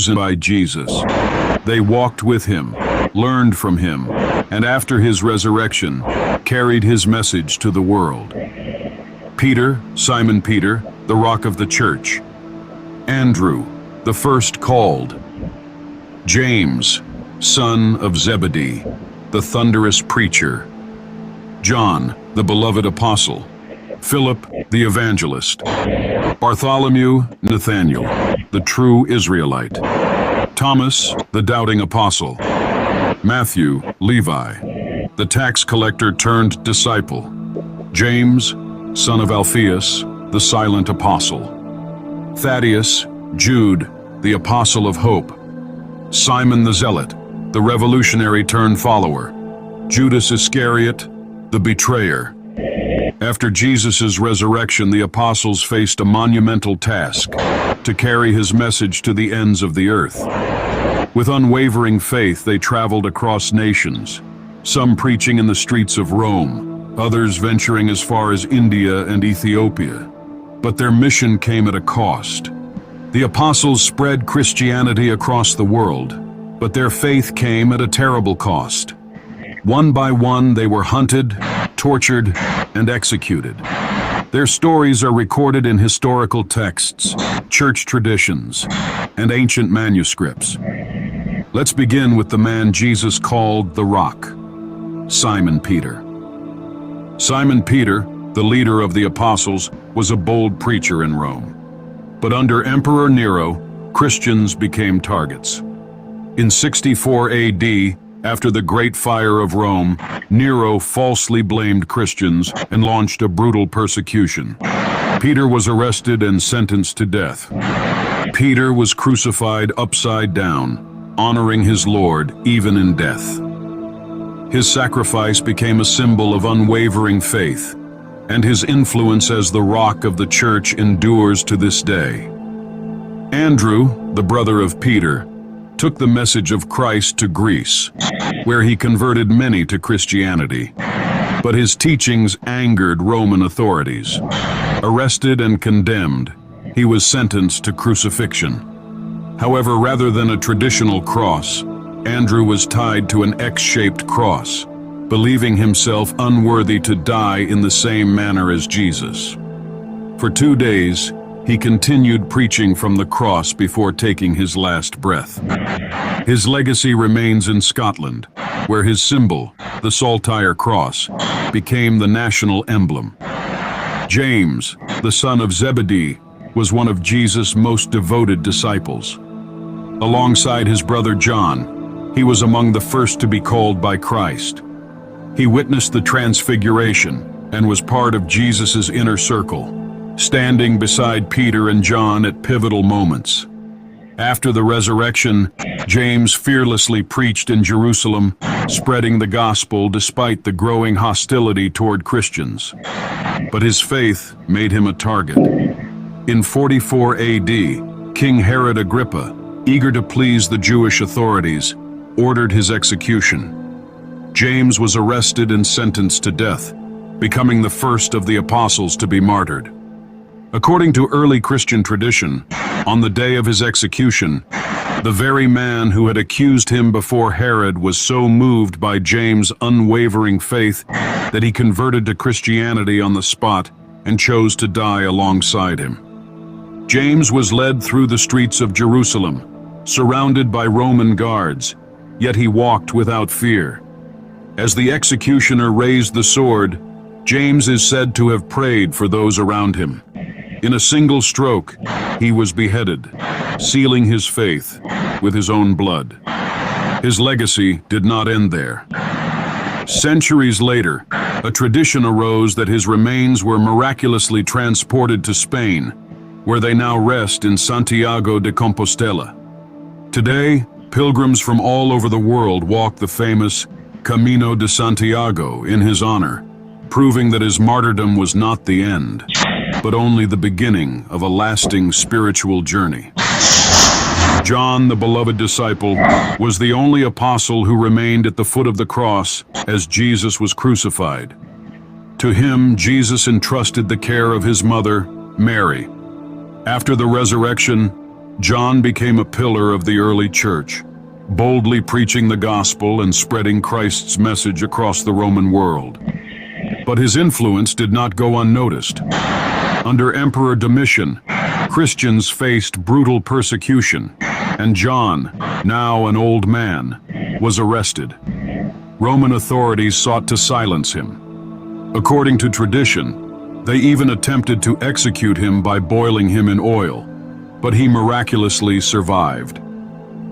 chosen by Jesus. They walked with him, learned from him, and after his resurrection, carried his message to the world. Peter, Simon Peter, the rock of the church. Andrew, the first called. James, son of Zebedee, the thunderous preacher. John, the beloved apostle. Philip, the evangelist. Bartholomew, Nathanael, the true Israelite. Thomas, the doubting apostle. Matthew, Levi, the tax collector turned disciple. James, son of Alphaeus, the silent apostle. Thaddeus, Jude, the apostle of hope. Simon the Zealot, the revolutionary turned follower. Judas Iscariot, the betrayer. After Jesus' resurrection, the apostles faced a monumental task: to carry his message to the ends of the earth. With unwavering faith, they traveled across nations, some preaching in the streets of Rome, others venturing as far as India and Ethiopia. But their mission came at a cost. The apostles spread Christianity across the world, but their faith came at a terrible cost. One by one, they were hunted, tortured, and executed. Their stories are recorded in historical texts, church traditions, and ancient manuscripts. Let's begin with the man Jesus called the Rock, Simon Peter. Simon Peter, the leader of the apostles, was a bold preacher in Rome. But under Emperor Nero, Christians became targets. In 64 AD, after the Great Fire of Rome, Nero falsely blamed Christians and launched a brutal persecution. Peter was arrested and sentenced to death. Peter was crucified upside down, honoring his Lord even in death. His sacrifice became a symbol of unwavering faith, and his influence as the rock of the church endures to this day. Andrew, the brother of Peter, took the message of Christ to Greece, where he converted many to Christianity. But his teachings angered Roman authorities. Arrested and condemned, he was sentenced to crucifixion. However, rather than a traditional cross, Andrew was tied to an X-shaped cross, believing himself unworthy to die in the same manner as Jesus. For 2 days, he continued preaching from the cross before taking his last breath. His legacy remains in Scotland, where his symbol, the Saltire Cross, became the national emblem. James, the son of Zebedee, was one of Jesus' most devoted disciples. Alongside his brother John, he was among the first to be called by Christ. He witnessed the Transfiguration and was part of Jesus' inner circle, standing beside Peter and John at pivotal moments. After the resurrection, James fearlessly preached in Jerusalem, spreading the gospel despite the growing hostility toward Christians. But his faith made him a target. In 44 AD, King Herod Agrippa, eager to please the Jewish authorities, ordered his execution. James was arrested and sentenced to death, becoming the first of the apostles to be martyred. According to early Christian tradition, on the day of his execution, the very man who had accused him before Herod was so moved by James' unwavering faith that he converted to Christianity on the spot and chose to die alongside him. James was led through the streets of Jerusalem, surrounded by Roman guards, yet he walked without fear. As the executioner raised the sword, James is said to have prayed for those around him. In a single stroke, he was beheaded, sealing his faith with his own blood. His legacy did not end there. Centuries later, a tradition arose that his remains were miraculously transported to Spain, where they now rest in Santiago de Compostela. Today, pilgrims from all over the world walk the famous Camino de Santiago in his honor, proving that his martyrdom was not the end, but only the beginning of a lasting spiritual journey. John, the beloved disciple, was the only apostle who remained at the foot of the cross as Jesus was crucified. To him, Jesus entrusted the care of his mother, Mary. After the resurrection, John became a pillar of the early church, boldly preaching the gospel and spreading Christ's message across the Roman world. But his influence did not go unnoticed. Under Emperor Domitian, Christians faced brutal persecution, and John, now an old man, was arrested. Roman authorities sought to silence him. According to tradition, they even attempted to execute him by boiling him in oil, but he miraculously survived.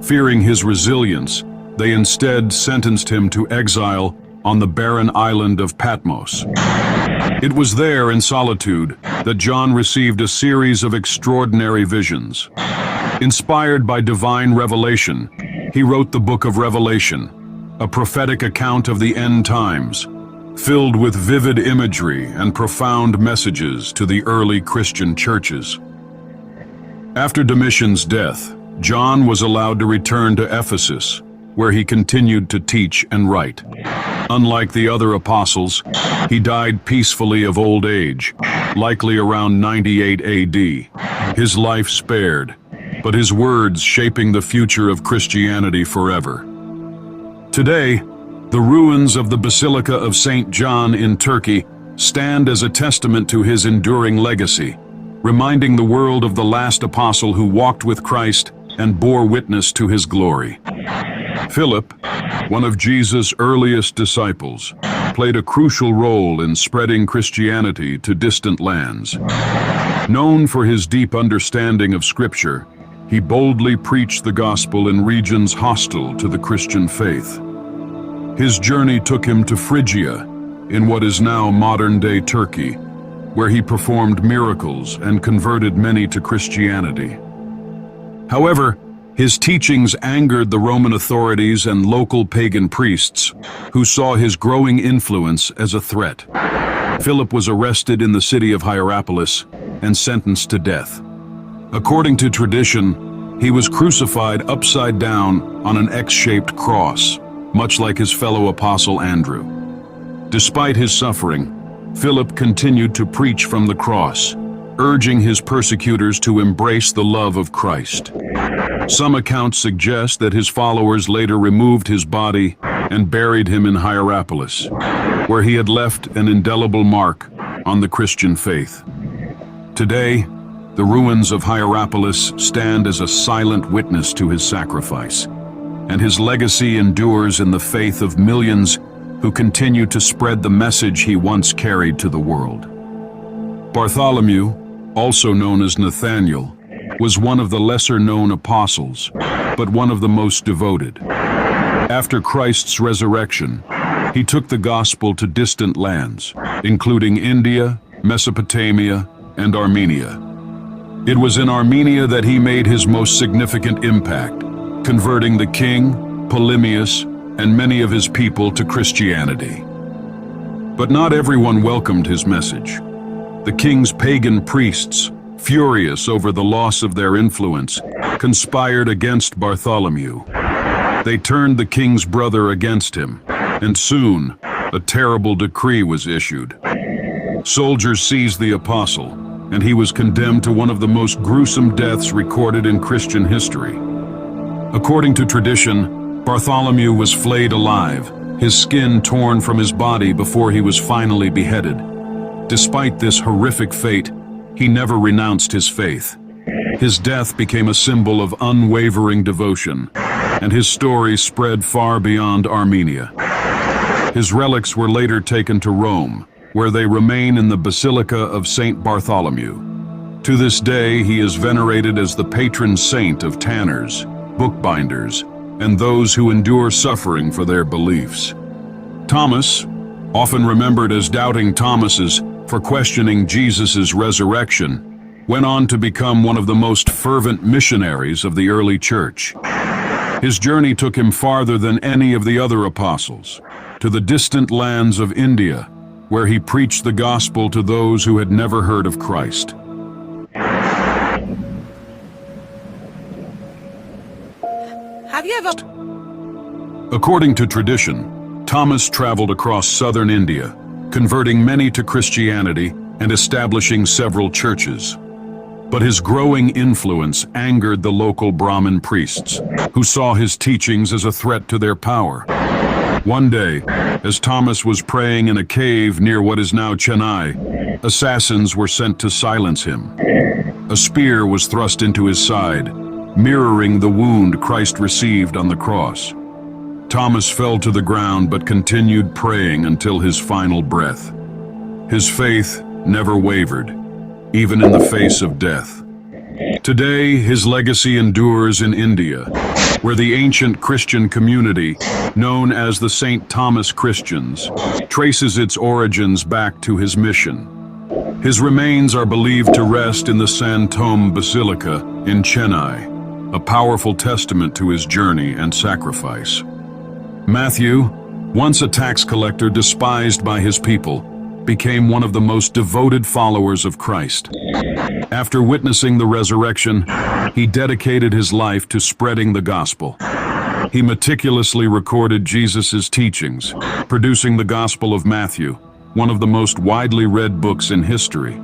Fearing his resilience, they instead sentenced him to exile on the barren island of Patmos. It was there in solitude that John received a series of extraordinary visions. Inspired by divine revelation, he wrote the Book of Revelation, a prophetic account of the end times, filled with vivid imagery and profound messages to the early Christian churches. After Domitian's death, John was allowed to return to Ephesus, where he continued to teach and write. Unlike the other apostles, he died peacefully of old age, likely around 98 AD. His life spared, but his words shaping the future of Christianity forever. Today, the ruins of the Basilica of St. John in Turkey stand as a testament to his enduring legacy, reminding the world of the last apostle who walked with Christ and bore witness to his glory. Philip, one of Jesus' earliest disciples, played a crucial role in spreading Christianity to distant lands. Known for his deep understanding of Scripture, he boldly preached the gospel in regions hostile to the Christian faith. His journey took him to Phrygia, in what is now modern-day Turkey, where he performed miracles and converted many to Christianity. However, his teachings angered the Roman authorities and local pagan priests, who saw his growing influence as a threat. Philip was arrested in the city of Hierapolis and sentenced to death. According to tradition, he was crucified upside down on an X-shaped cross, much like his fellow apostle Andrew. Despite his suffering, Philip continued to preach from the cross, urging his persecutors to embrace the love of Christ. Some accounts suggest that his followers later removed his body and buried him in Hierapolis, where he had left an indelible mark on the Christian faith. Today, the ruins of Hierapolis stand as a silent witness to his sacrifice, and his legacy endures in the faith of millions who continue to spread the message he once carried to the world. Bartholomew, also known as Nathaniel, was one of the lesser-known apostles, but one of the most devoted. After Christ's resurrection, he took the gospel to distant lands, including India, Mesopotamia, and Armenia. It was in Armenia that he made his most significant impact, converting the king, Polemius, and many of his people to Christianity. But not everyone welcomed his message. The king's pagan priests, furious over the loss of their influence, conspired against Bartholomew. They turned the king's brother against him, and soon a terrible decree was issued. Soldiers seized the apostle, and he was condemned to one of the most gruesome deaths recorded in Christian history. According to tradition, Bartholomew was flayed alive, his skin torn from his body before he was finally beheaded. Despite this horrific fate, he never renounced his faith. His death became a symbol of unwavering devotion, and his story spread far beyond Armenia. His relics were later taken to Rome, where they remain in the Basilica of St. Bartholomew. To this day, he is venerated as the patron saint of tanners, bookbinders, and those who endure suffering for their beliefs. Thomas, often remembered as Doubting Thomases for questioning Jesus' resurrection, went on to become one of the most fervent missionaries of the early church. His journey took him farther than any of the other apostles, to the distant lands of India, where he preached the gospel to those who had never heard of Christ. Have you ever... According to tradition, Thomas traveled across southern India, converting many to Christianity and establishing several churches. But his growing influence angered the local Brahmin priests, who saw his teachings as a threat to their power. One day, as Thomas was praying in a cave near what is now Chennai, assassins were sent to silence him. A spear was thrust into his side, mirroring the wound Christ received on the cross. Thomas fell to the ground but continued praying until his final breath. His faith never wavered, even in the face of death. Today, his legacy endures in India, where the ancient Christian community, known as the St. Thomas Christians, traces its origins back to his mission. His remains are believed to rest in the San Thome Basilica in Chennai, a powerful testament to his journey and sacrifice. Matthew, once a tax collector despised by his people, became one of the most devoted followers of Christ. After witnessing the resurrection, he dedicated his life to spreading the gospel. He meticulously recorded Jesus' teachings, producing the Gospel of Matthew, one of the most widely read books in history.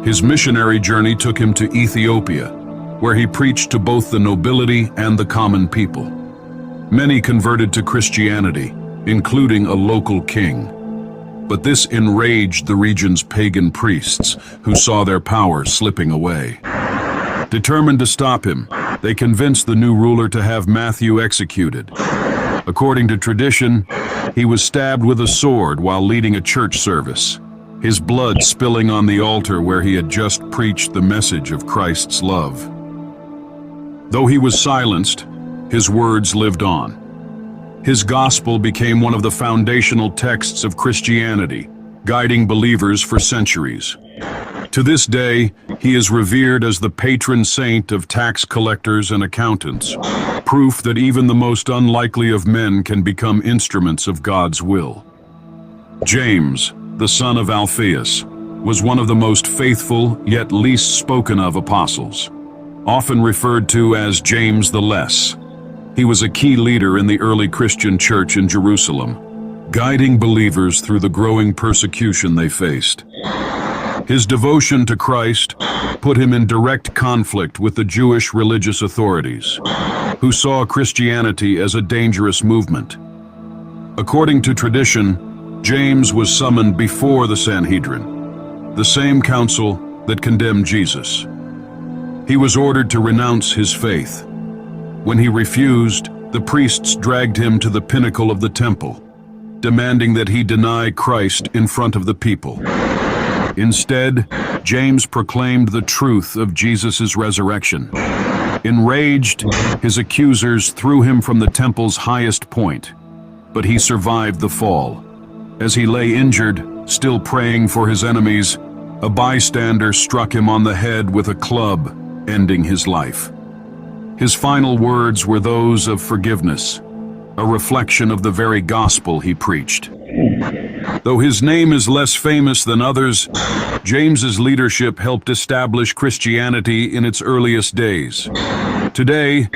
His missionary journey took him to Ethiopia, where he preached to both the nobility and the common people. Many converted to Christianity, including a local king. But this enraged the region's pagan priests, who saw their power slipping away. Determined to stop him, they convinced the new ruler to have Matthew executed. According to tradition, he was stabbed with a sword while leading a church service, his blood spilling on the altar where he had just preached the message of Christ's love. Though he was silenced, his words lived on. His gospel became one of the foundational texts of Christianity, guiding believers for centuries. To this day, he is revered as the patron saint of tax collectors and accountants, proof that even the most unlikely of men can become instruments of God's will. James, the son of Alphaeus, was one of the most faithful yet least spoken of apostles, often referred to as James the Less. He was a key leader in the early Christian church in Jerusalem, guiding believers through the growing persecution they faced. His devotion to Christ put him in direct conflict with the Jewish religious authorities, who saw Christianity as a dangerous movement. According to tradition, James was summoned before the Sanhedrin, the same council that condemned Jesus. He was ordered to renounce his faith. When he refused, the priests dragged him to the pinnacle of the temple, demanding that he deny Christ in front of the people. Instead, James proclaimed the truth of Jesus' resurrection. Enraged, his accusers threw him from the temple's highest point, but he survived the fall. As he lay injured, still praying for his enemies, a bystander struck him on the head with a club, ending his life. His final words were those of forgiveness, a reflection of the very gospel he preached. Though his name is less famous than others, James's leadership helped establish Christianity in its earliest days. Today,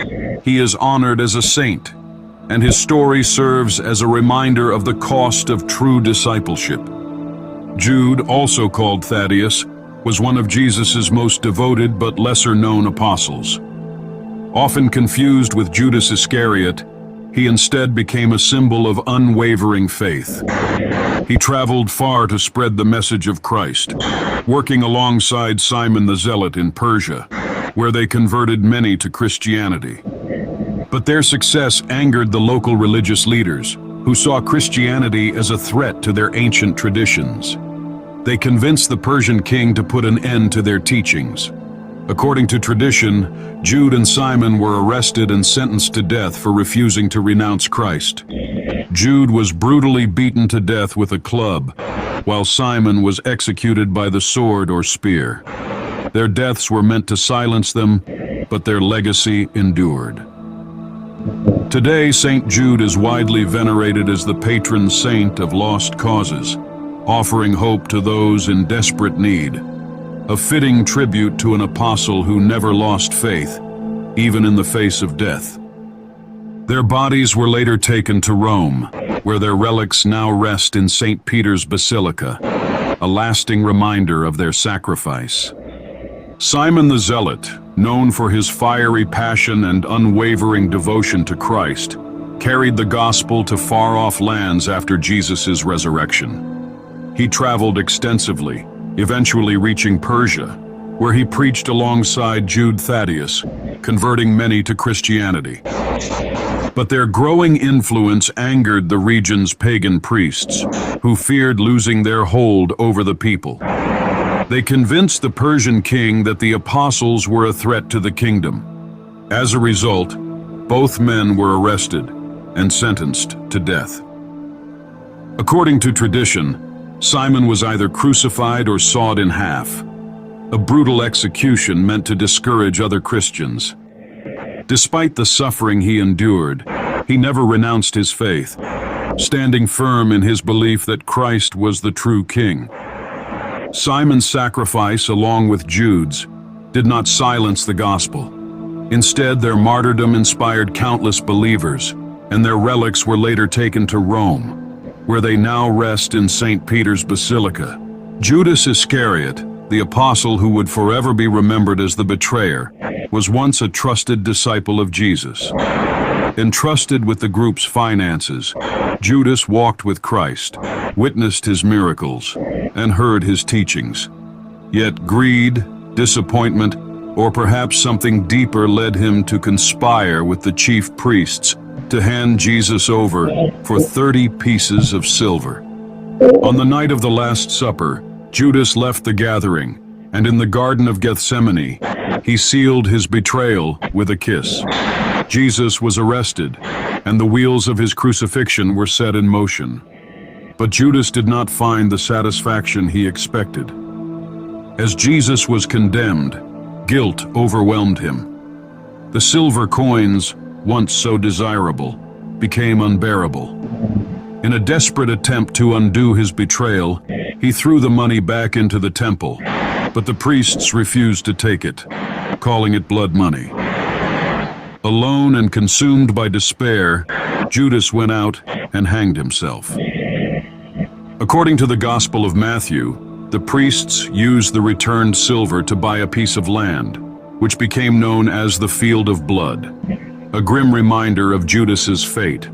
he is honored as a saint, and his story serves as a reminder of the cost of true discipleship. Jude, also called Thaddeus, was one of Jesus' most devoted but lesser-known apostles. Often confused with Judas Iscariot, he instead became a symbol of unwavering faith. He traveled far to spread the message of Christ, working alongside Simon the Zealot in Persia, where they converted many to Christianity. But their success angered the local religious leaders, who saw Christianity as a threat to their ancient traditions. They convinced the Persian king to put an end to their teachings. According to tradition, Jude and Simon were arrested and sentenced to death for refusing to renounce Christ. Jude was brutally beaten to death with a club, while Simon was executed by the sword or spear. Their deaths were meant to silence them, but their legacy endured. Today, St. Jude is widely venerated as the patron saint of lost causes, offering hope to those in desperate need. A fitting tribute to an apostle who never lost faith, even in the face of death. Their bodies were later taken to Rome, where their relics now rest in St. Peter's Basilica, a lasting reminder of their sacrifice. Simon the Zealot, known for his fiery passion and unwavering devotion to Christ, carried the gospel to far-off lands after Jesus' resurrection. He traveled extensively, eventually reaching Persia, where he preached alongside Jude Thaddeus, converting many to Christianity. But their growing influence angered the region's pagan priests, who feared losing their hold over the people. They convinced the Persian king that the apostles were a threat to the kingdom. As a result, both men were arrested and sentenced to death. According to tradition, Simon was either crucified or sawed in half, a brutal execution meant to discourage other Christians. Despite the suffering he endured, he never renounced his faith, standing firm in his belief that Christ was the true king. Simon's sacrifice, along with Jude's, did not silence the gospel. Instead, their martyrdom inspired countless believers, and their relics were later taken to Rome, where they now rest in St. Peter's Basilica. Judas Iscariot, the apostle who would forever be remembered as the betrayer, was once a trusted disciple of Jesus. Entrusted with the group's finances, Judas walked with Christ, witnessed his miracles, and heard his teachings. Yet greed, disappointment, or perhaps something deeper led him to conspire with the chief priests to hand Jesus over for 30 pieces of silver. On the night of the Last Supper, Judas left the gathering, and in the Garden of Gethsemane, he sealed his betrayal with a kiss. Jesus was arrested, and the wheels of his crucifixion were set in motion. But Judas did not find the satisfaction he expected. As Jesus was condemned, guilt overwhelmed him. The silver coins, once so desirable, became unbearable. In a desperate attempt to undo his betrayal, he threw the money back into the temple, but the priests refused to take it, calling it blood money. Alone and consumed by despair, Judas went out and hanged himself. According to the Gospel of Matthew, the priests used the returned silver to buy a piece of land, which became known as the Field of Blood, a grim reminder of Judas's fate.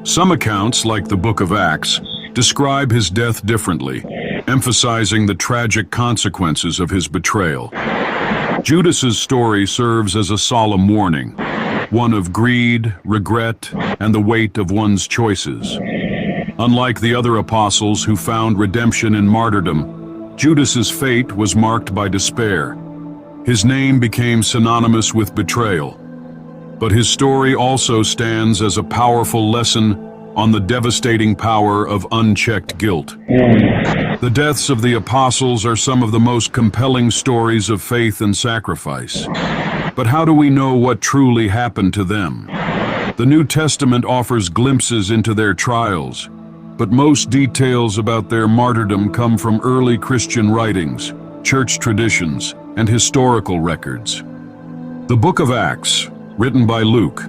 Some accounts, like the Book of Acts, describe his death differently, emphasizing the tragic consequences of his betrayal. Judas's story serves as a solemn warning, one of greed, regret, and the weight of one's choices. Unlike the other apostles who found redemption in martyrdom, Judas's fate was marked by despair. His name became synonymous with betrayal. But his story also stands as a powerful lesson on the devastating power of unchecked guilt. The deaths of the apostles are some of the most compelling stories of faith and sacrifice. But how do we know what truly happened to them? The New Testament offers glimpses into their trials, but most details about their martyrdom come from early Christian writings, church traditions, and historical records. The Book of Acts, written by Luke,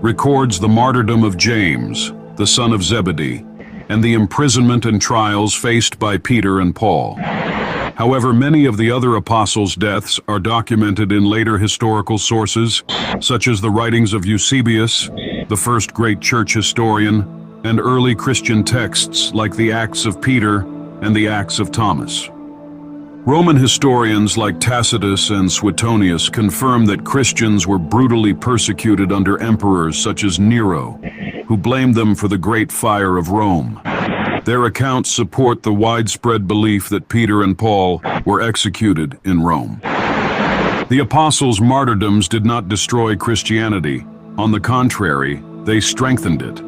records the martyrdom of James, the son of Zebedee, and the imprisonment and trials faced by Peter and Paul. However, many of the other apostles' deaths are documented in later historical sources, such as the writings of Eusebius, the first great church historian, and early Christian texts like the Acts of Peter and the Acts of Thomas. Roman historians like Tacitus and Suetonius confirm that Christians were brutally persecuted under emperors such as Nero, who blamed them for the Great Fire of Rome. Their accounts support the widespread belief that Peter and Paul were executed in Rome. The apostles' martyrdoms did not destroy Christianity. On the contrary, they strengthened it.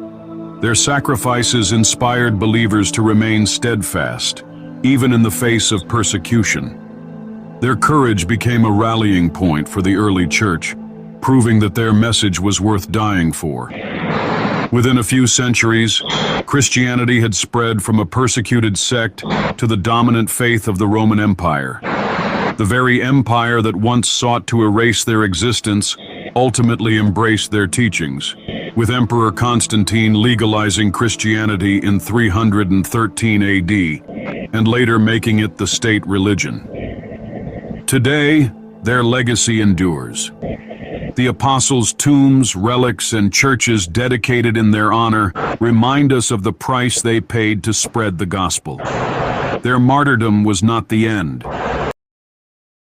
Their sacrifices inspired believers to remain steadfast, even in the face of persecution. Their courage became a rallying point for the early church, proving that their message was worth dying for. Within a few centuries, Christianity had spread from a persecuted sect to the dominant faith of the Roman Empire. The very empire that once sought to erase their existence ultimately embraced their teachings, with Emperor Constantine legalizing Christianity in 313 AD, and later making it the state religion. Today, their legacy endures. The apostles' tombs, relics, and churches dedicated in their honor remind us of the price they paid to spread the gospel. Their martyrdom was not the end.